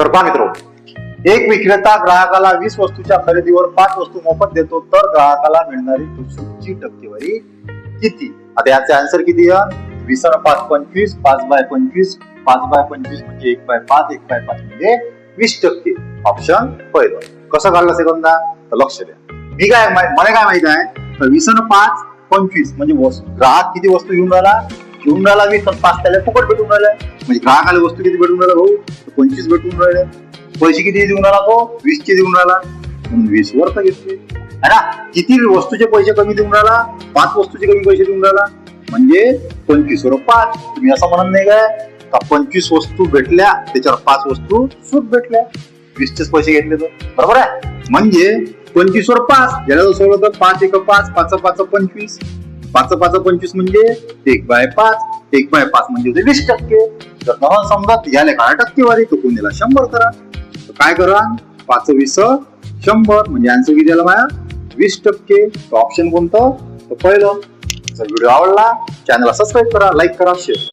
तर पहा मित्र, एक विक्रेता ग्राहकाला 20 वस्तूच्या खरेदीवर 5 वस्तू मोफत देतो, तर ग्राहकाला मिळणारी सूटची टक्केवारी किती? आता याचे आन्सर किती आहे? 20 आणि 5 25, 5/25, 5/25 म्हणजे 1/5, 1/5 म्हणजे 20%. ऑप्शन पहिलं. कसं काढलं सेकंदा? तर लक्ष द्या. मला काय माहित आहे, तर 20 आणि 5 25 म्हणजे ग्राहक किती वस्तू घेऊन राहिला? 20 आणि 5 त्याला फुकट भेटून राहिल्या. म्हणजे ग्राहकाला वस्तू किती भेटून राहिला भाऊ? 25 भेटून राहिल्या. पैसे किती देऊन राहिला तो? 20 चे देऊन राहिला, म्हणून 20 वर तर घेतले है ना. किती वस्तूचे पैसे कमी देऊन राहिला? 5 वस्तूचे कमी पैसे देऊन राहिला, म्हणजे 25 वर 5. तुम्ही असं म्हणत नाही काय का 25 वस्तू भेटल्या त्याच्यावर 5 वस्तू सूट भेटल्या, 20 चेच पैसे घेतले तर, बरोबर आहे. म्हणजे 25 वर 5 याला जर सोडलं तर 5 1 5, 5 5 25, 5 5 25 म्हणजे 1/5, 1/5 म्हणजे 20%. जर तुम्हाला समजत याला काय टक्केवारी, तर कोणाला 100 करा. तर काय करा? 5 20 100 म्हणजे आन्सर किती आला माझ्या? 20%. ऑप्शन कोणतं? तर पहिलं. जर व्हिडिओ आवडला चॅनलला सबस्क्राईब करा, लाईक करा, शेअर.